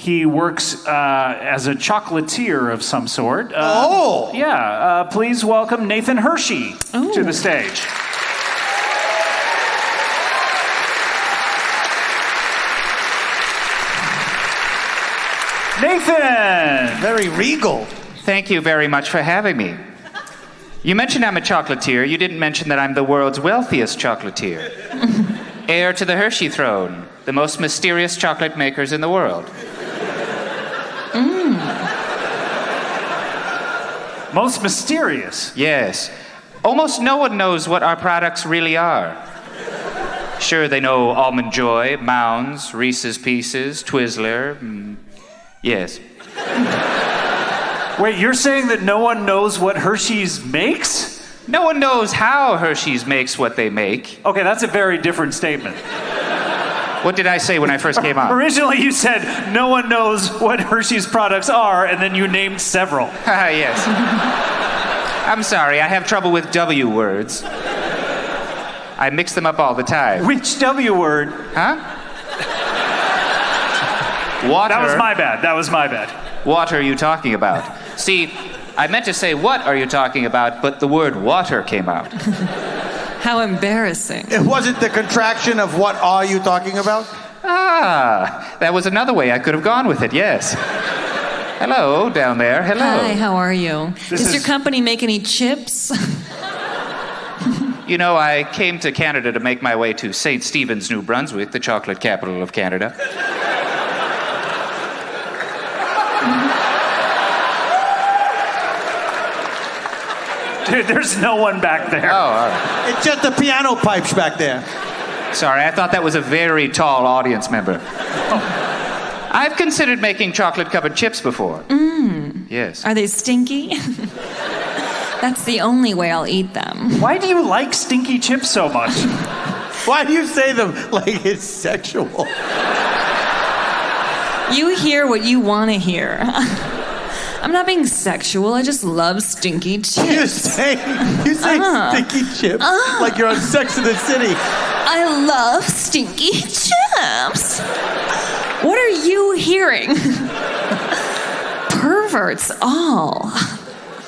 He works as a chocolatier of some sort. Yeah. Please welcome Nathan Hershey to the stage. Nathan! Very regal. Thank you very much for having me. You mentioned I'm a chocolatier. You didn't mention that I'm the world's wealthiest chocolatier. Heir to the Hershey throne, the most mysterious chocolate makers in the world. Most mysterious? Yes. Almost no one knows what our products really are. Sure, they know Almond Joy, Mounds, Reese's Pieces, Twizzler. Yes. Wait, you're saying that no one knows what Hershey's makes? No one knows how Hershey's makes what they make. Okay, that's a very different statement. What did I say when I first came on? Originally you said no one knows what Hershey's products are, and then you named several. Yes. I'm sorry, I have trouble with W words. I mix them up all the time. Which W word? Huh? Water. That was my bad. What are you talking about? See, I meant to say what are you talking about, but the word water came out. How embarrassing. It wasn't the contraction of what are you talking about? Ah, that was another way I could have gone with it, yes. Hello, down there. Hello. Hi, how are you? Does your company make any chips? You know, I came to Canada to make my way to St. Stephen's, New Brunswick, the chocolate capital of Canada. Dude, there's no one back there. Oh, all right. It's just the piano pipes back there. Sorry, I thought that was a very tall audience member. Oh. I've considered making chocolate-covered chips before. Yes. Are they stinky? That's the only way I'll eat them. Why do you like Stinky Chips so much? Why do you say them like it's sexual? You hear what you want to hear. I'm not being sexual. I just love stinky chips. You say stinky chips like you're on Sex and the City. I love stinky chips. What are you hearing? Perverts all.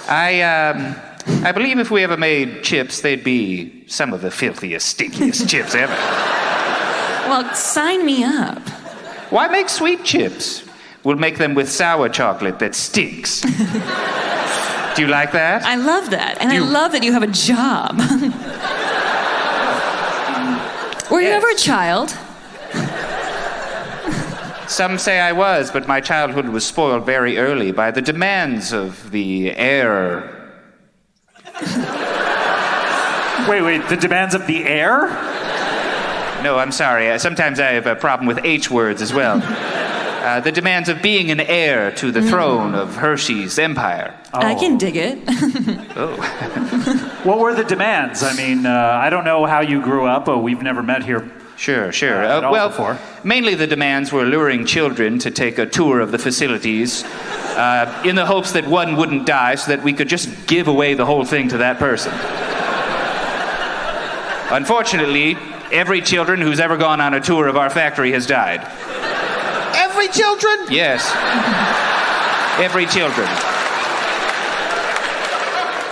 I believe if we ever made chips, they'd be some of the filthiest, stinkiest chips ever. Well, sign me up. Why make sweet chips? We'll make them with sour chocolate that stinks. Do you like that? I love that. And I love that you have a job. Were you ever a child? Some say I was, but my childhood was spoiled very early by the demands of the heir. Wait, the demands of the heir? No, I'm sorry. Sometimes I have a problem with H words as well. The demands of being an heir to the throne of Hershey's empire. Oh. I can dig it. What were the demands? I mean, I don't know how you grew up. We've never met here. Sure. Well, before. Mainly the demands were luring children to take a tour of the facilities in the hopes that one wouldn't die so that we could just give away the whole thing to that person. Unfortunately, every children who's ever gone on a tour of our factory has died. Every children? Yes. Every children.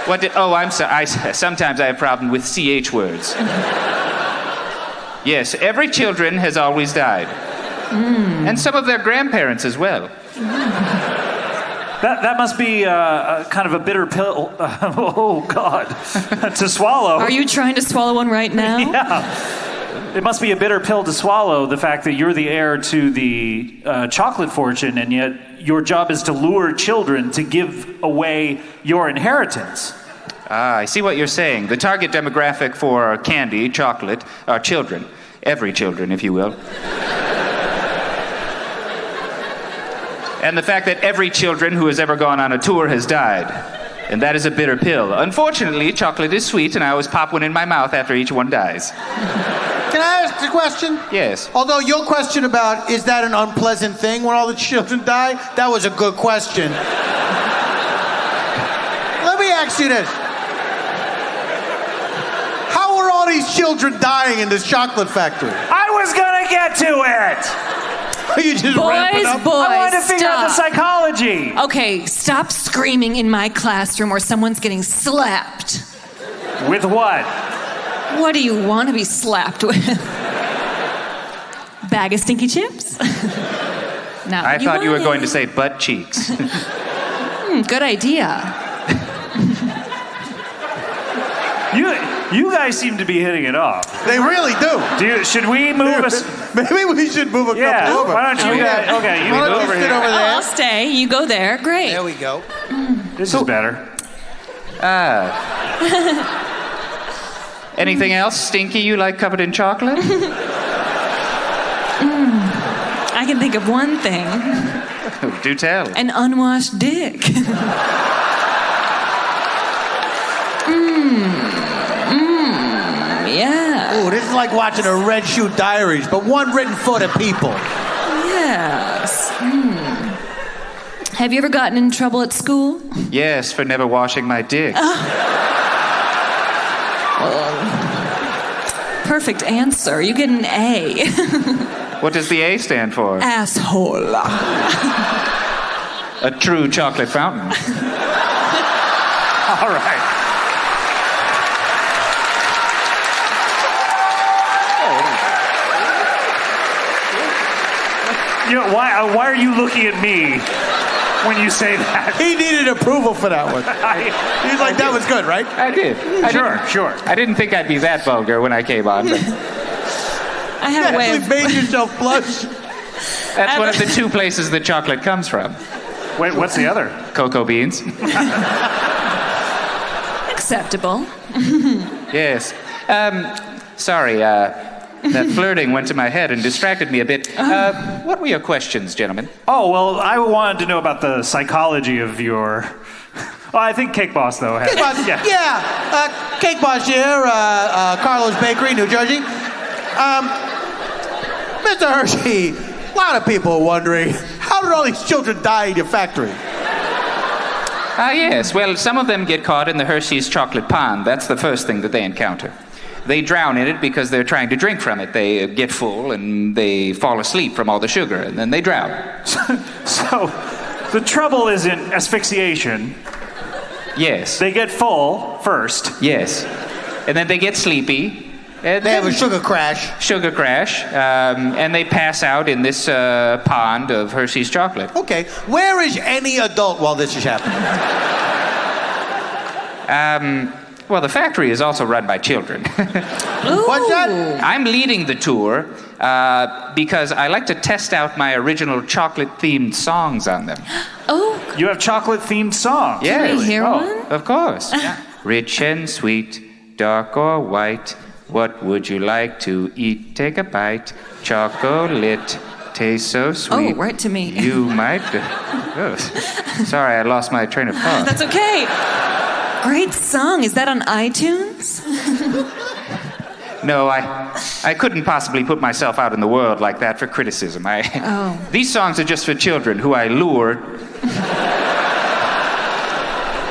I'm sorry. Sometimes I have a problem with CH words. Yes, every children has always died. And some of their grandparents as well. That must be kind of a bitter pill. Oh, God. To swallow. Are you trying to swallow one right now? Yeah. It must be a bitter pill to swallow, the fact that you're the heir to the chocolate fortune, and yet your job is to lure children to give away your inheritance. Ah, I see what you're saying. The target demographic for candy, chocolate, are children. Every children, if you will. And the fact that every children who has ever gone on a tour has died. And that is a bitter pill. Unfortunately, chocolate is sweet, and I always pop one in my mouth after each one dies. Can I ask a question? Yes. Although your question about is that an unpleasant thing when all the children die, that was a good question. Let me ask you this. How are all these children dying in this chocolate factory? I was gonna get to it! You just ramping up? I wanted to to figure out the psychology. Okay, stop screaming in my classroom or someone's getting slapped. With what? What do you want to be slapped with? Bag of Stinky Chips? No, I thought you were going to say butt cheeks. Good idea. You guys seem to be hitting it off. They really do. Should we move us? Maybe we should move a Yeah. couple over. Why don't you guys? Okay, you Why go don't you over sit here. over there? I'll stay. You go there. Great. There we go. This is better. Anything else, Stinky, you like covered in chocolate? I can think of one thing. Do tell. An unwashed dick. Yeah. Ooh, this is like watching a Red Shoe Diaries, but one written for the people. Yes. Have you ever gotten in trouble at school? Yes, for never washing my dick. Perfect answer. You get an A. What does the A stand for? Asshole. A true chocolate fountain. All right. You know, why are you looking at me when you say that? He needed approval for that one. He's like, that was good, right? I did. Sure. I didn't think I'd be that vulgar when I came on, but I have a way Actually of... made yourself blush. that's one of the two places that chocolate comes from. Wait, what's the other? Cocoa beans. Acceptable. Yes. Sorry, that flirting went to my head and distracted me a bit. What were your questions, gentlemen? Oh, well, I wanted to know about the psychology of your... Well, I think Cake Boss, though, has... Cake Boss, yeah. Cake Boss here, Carlos Bakery, New Jersey. Mr. Hershey, a lot of people are wondering, how did all these children die in your factory? Yes. Well, some of them get caught in the Hersheys Chocolate Pond. That's the first thing that they encounter. They drown in it because they're trying to drink from it. They get full and they fall asleep from all the sugar, and then they drown. So, the trouble isn't asphyxiation. Yes. They get full first. Yes. And then they get sleepy. And They have a then- sugar crash. sugar crash, and they pass out in this pond of Hershey's chocolate. Okay, where is any adult while this is happening? Well, the factory is also run by children. What's that? I'm leading the tour because I like to test out my original chocolate-themed songs on them. Oh, You have chocolate-themed songs. Yeah, can we hear Oh. one? of course. Rich and sweet, dark or white, what would you like to eat? Take a bite. Chocolate tastes so sweet. Oh, right to me. You might... Oh, sorry, I lost my train of thought. That's okay. Great song. Is that on iTunes? No, I couldn't possibly put myself out in the world like that for criticism. These songs are just for children who I lure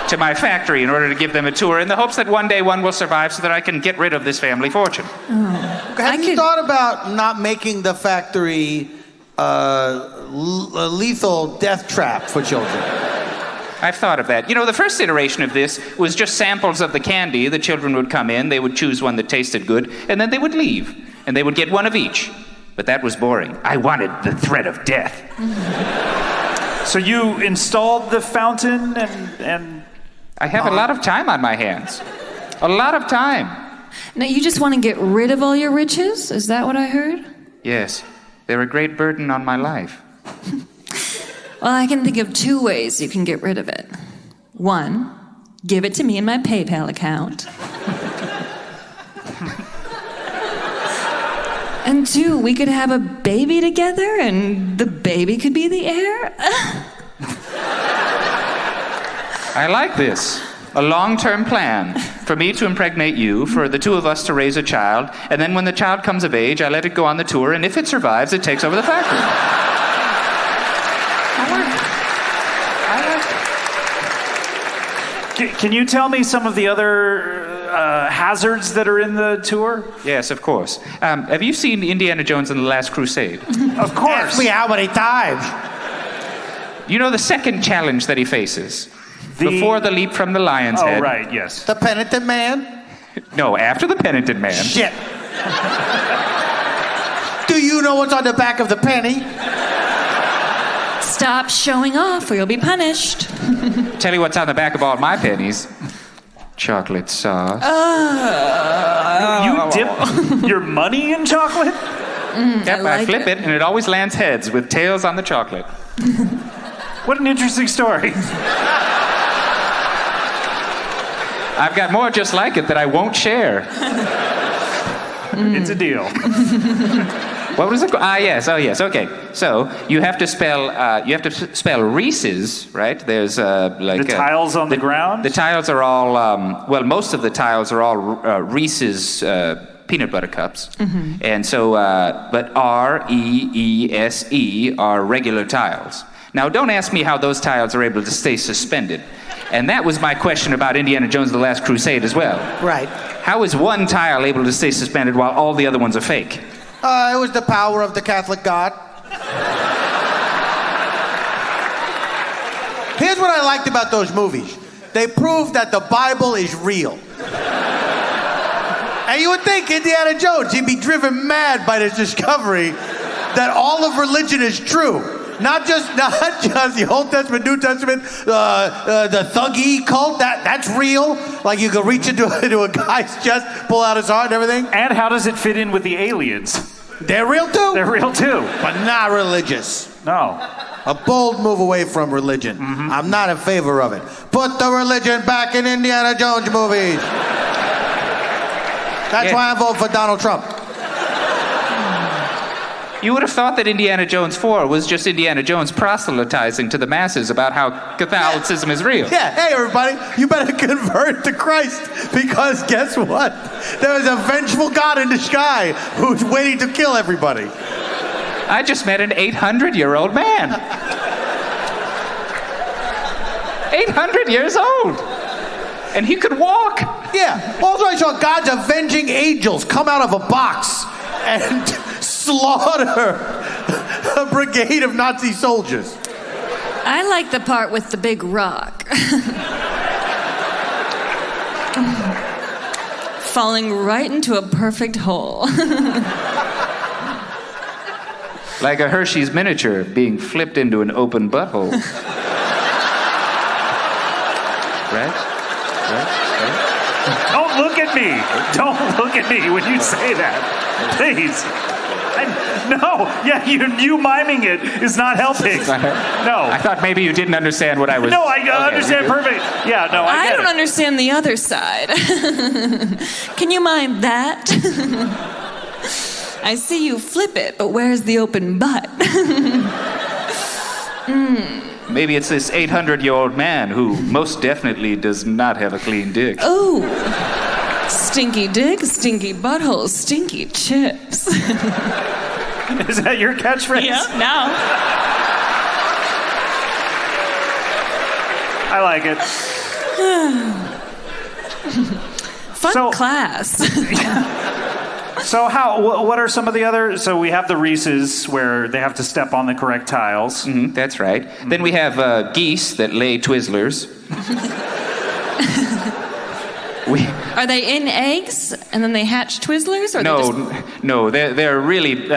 to my factory in order to give them a tour in the hopes that one day one will survive so that I can get rid of this family fortune. Have you thought about not making the factory a lethal death trap for children? I've thought of that. You know, the first iteration of this was just samples of the candy. The children would come in, they would choose one that tasted good, and then they would leave. And they would get one of each. But that was boring. I wanted the threat of death. So you installed the fountain and I have a lot of time on my hands. A lot of time. Now, you just want to get rid of all your riches? Is that what I heard? Yes, they're a great burden on my life. Well, I can think of two ways you can get rid of it. One, give it to me in my PayPal account. And two, we could have a baby together and the baby could be the heir. I like this. A long-term plan for me to impregnate you, for the two of us to raise a child, and then when the child comes of age, I let it go on the tour, and if it survives, it takes over the factory. Can you tell me some of the other hazards that are in the tour? Yes, of course. Have you seen Indiana Jones and the Last Crusade? Of course. Ask me how many times. You know the second challenge that he faces? Before the leap from the lion's head. Oh, right, yes. The penitent man? No, after the penitent man. Shit. Do you know what's on the back of the penny? Stop showing off or you'll be punished. Tell you what's on the back of all my pennies. Chocolate sauce. You dip your money in chocolate? Yep, I flip it, and it always lands heads with tails on the chocolate. What an interesting story. I've got more just like it that I won't share. It's a deal. What was it? Yes. Oh, yes. Okay. So you have to spell Reese's, right? There's like the tiles on the ground. The tiles are all most of the tiles are all Reese's peanut butter cups, and so but REESE are regular tiles. Now, don't ask me how those tiles are able to stay suspended. And that was my question about Indiana Jones and the Last Crusade as well. Right. How is one tile able to stay suspended while all the other ones are fake? It was the power of the Catholic God. Here's what I liked about those movies. They proved that the Bible is real. And you would think Indiana Jones, he'd be driven mad by this discovery that all of religion is true. Not just the Old Testament, New Testament, the Thuggee cult, that's real. Like you could reach into a guy's chest, pull out his heart and everything. And how does it fit in with the aliens? They're real too. They're real too. But not religious. No. A bold move away from religion. I'm not in favor of it. Put the religion back in Indiana Jones movies. That's why I vote for Donald Trump. You would have thought that Indiana Jones 4 was just Indiana Jones proselytizing to the masses about how Catholicism is real. Yeah, hey everybody, you better convert to Christ because guess what? There is a vengeful God in the sky who's waiting to kill everybody. I just met an 800-year-old man. 800 years old. And he could walk. Yeah, also I saw God's avenging angels come out of a box and slaughter a brigade of Nazi soldiers. I like the part with the big rock. Falling right into a perfect hole. Like a Hershey's miniature being flipped into an open butthole. Right? Don't look at me. Don't look at me when you say that. Please. You miming it is not helping. No. I thought maybe you didn't understand what I was... No, I understand perfectly. Yeah, no, I get don't understand the other side. Can you mime that? I see you flip it, but where's the open butt? Maybe it's this 800-year-old man who most definitely does not have a clean dick. Oh. Stinky dick, stinky butthole, stinky chips. Is that your catchphrase? Yeah, now. I like it. Fun class. So what are some of the other... So we have the Reese's where they have to step on the correct tiles. Mm-hmm, that's right. Then we have geese that lay twizzlers. Are they in eggs and then they hatch twizzlers? Or No, they're really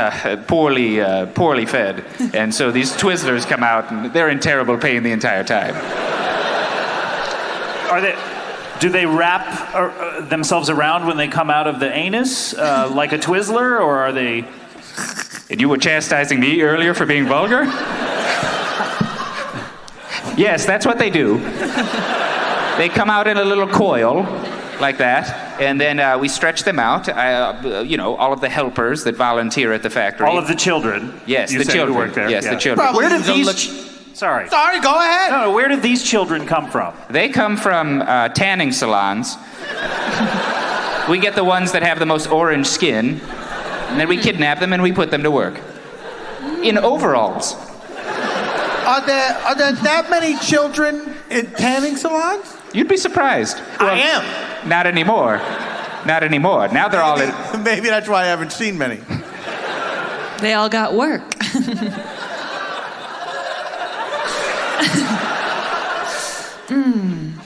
poorly fed, and so these twizzlers come out and they're in terrible pain the entire time. Do they wrap themselves around when they come out of the anus like a Twizzler, or are they? And you were chastising me earlier for being vulgar? Yes, that's what they do. They come out in a little coil. Like that, and then we stretch them out. All of the helpers that volunteer at the factory. All of the children. Yes, the children. Who work there. Yes, yeah. the children. Probably Where did these? Sorry, go ahead. No, where did these children come from? They come from tanning salons. We get the ones that have the most orange skin, and then we kidnap them and we put them to work in overalls. Are there that many children in tanning salons? You'd be surprised. Well, I am. Not anymore. Not anymore. Now they're all in... Maybe that's why I haven't seen many. They all got work.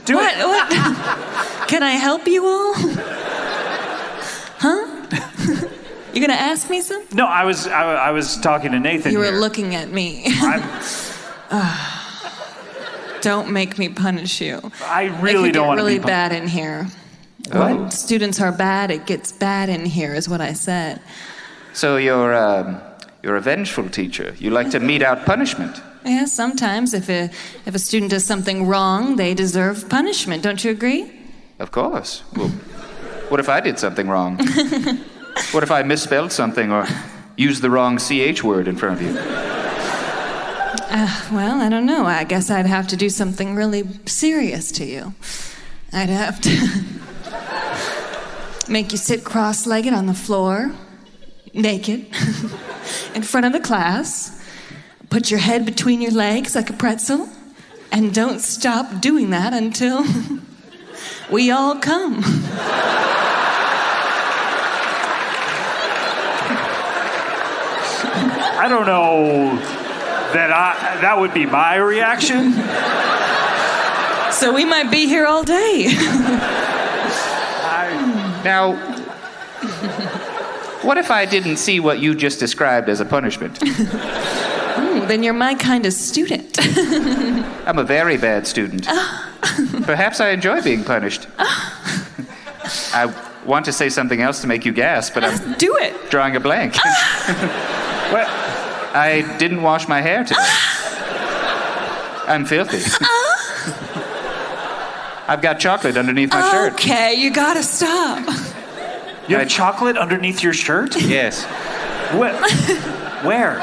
Do What? it. What? Can I help you all? Huh? You gonna ask me something? No, I was talking to Nathan. You were here. looking at me. Don't make me punish you. I really don't want to It be could get really bad in here. What? When students are bad, it gets bad in here, is what I said. So you're a vengeful teacher. You like to mete out punishment. Yeah, sometimes if a student does something wrong, they deserve punishment. Don't you agree? Of course. Well, what if I did something wrong? What if I misspelled something or used the wrong CH word in front of you? Well, I don't know. I guess I'd have to do something really serious to you. I'd have to make you sit cross-legged on the floor, naked, in front of the class. Put your head between your legs like a pretzel, and don't stop doing that until we all come. I don't know that would be my reaction. So we might be here all day. Now, what if I didn't see what you just described as a punishment? Then you're my kind of student. I'm a very bad student. Perhaps I enjoy being punished. I want to say something else to make you gasp, but I'm Do it. drawing a blank. Well, I didn't wash my hair today. I'm filthy. I've got chocolate underneath my shirt. Okay, you gotta stop. You have chocolate underneath your shirt? Yes. Where?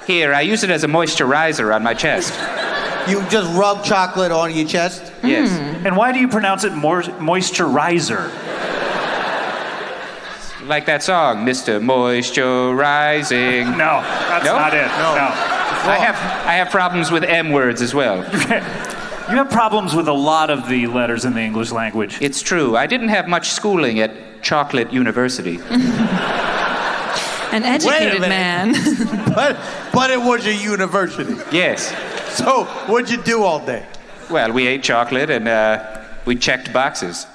Here, I use it as a moisturizer on my chest. You just rub chocolate on your chest? Yes. And why do you pronounce it moisturizer? Like that song, Mr. Moisturizing. No, that's No? not it. No. I have problems with M words as well. You have problems with a lot of the letters in the English language. It's true. I didn't have much schooling at Chocolate University. An educated minute. man. But it was a university. Yes. So what'd you do all day? Well, we ate chocolate and we checked boxes.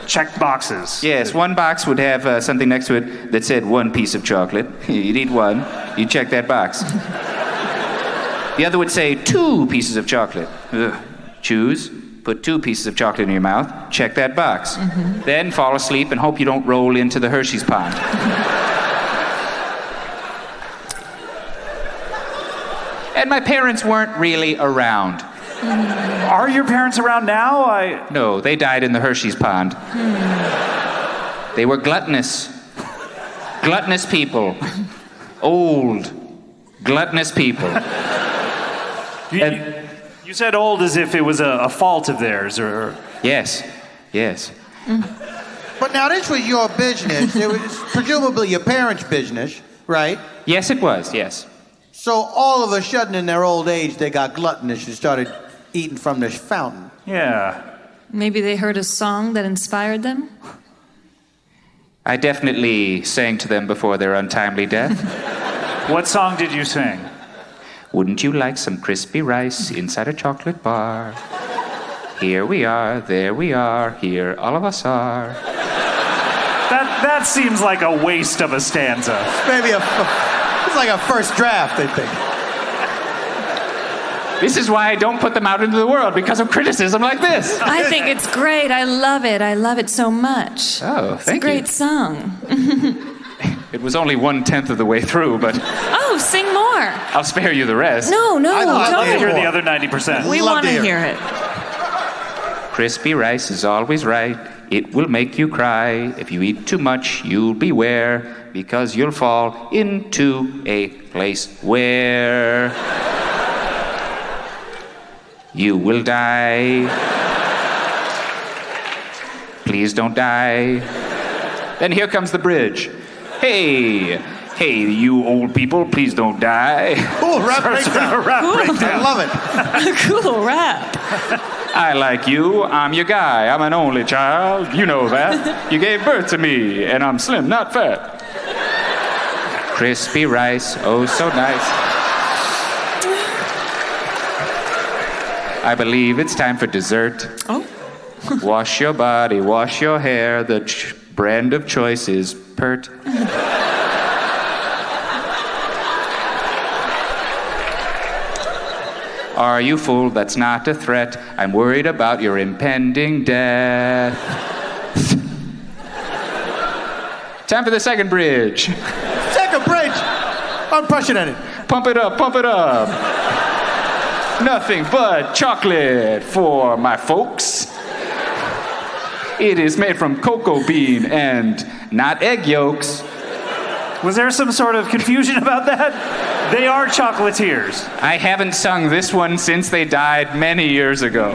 Checked boxes. Yes, one box would have something next to it that said 1 piece of chocolate. You'd eat one, you'd check that box. The other would say 2 pieces of chocolate. Choose, put 2 pieces of chocolate in your mouth, check that box. Then fall asleep and hope you don't roll into the Hersheys Pond. And my parents weren't really around. Are your parents around now? No, they died in the Hersheys Pond. They were gluttonous. Gluttonous people. Old. Gluttonous people. You said old as if it was a fault of theirs, or... Yes. Yes. But now this was your business. It was presumably your parents' business, right? Yes, it was, yes. So all of a sudden in their old age, they got gluttonous and started eating from this fountain. Yeah. Maybe they heard a song that inspired them? I definitely sang to them before their untimely death. What song did you sing? Wouldn't you like some crispy rice inside a chocolate bar? Here we are, there we are, here all of us are. That seems like a waste of a stanza. Maybe it's like a first draft, I think. This is why I don't put them out into the world, because of criticism like this. I think it's great. I love it. I love it so much. Oh, thank you. It's a great song. It was only 1/10 of the way through, but Oh, sing more. I'll spare you the rest. No, I'd love I'd to hear don't. the other 90%. We Love want to to hear hear it. Crispy rice is always right. It will make you cry. If you eat too much, you'll beware, because you'll fall into a place where you will die. Please don't die. Then here comes the bridge. Hey, you old people, please don't die. Cool, rap breakdown. I love it. Cool rap. I like you, I'm your guy, I'm an only child, you know that. You gave birth to me, and I'm slim, not fat. Crispy rice, oh so nice. I believe it's time for dessert. Oh. Wash your body, wash your hair. The brand of choice is pert. Are you fool? That's not a threat. I'm worried about your impending death. Time for the second bridge. Second bridge. Unprecedented. Pump it up, pump it up. Nothing but chocolate for my folks. It is made from cocoa bean and not egg yolks. Was there some sort of confusion about that? They are chocolatiers. I haven't sung this one since they died many years ago.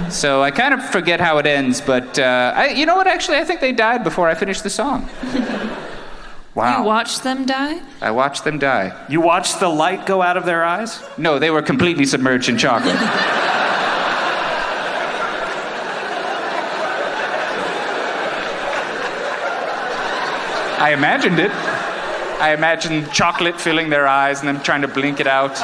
So I kind of forget how it ends, but you know what? Actually, I think they died before I finished the song. Wow. You watched them die? I watched them die. You watched the light go out of their eyes? No, they were completely submerged in chocolate. I imagined it. I imagined chocolate filling their eyes and them trying to blink it out.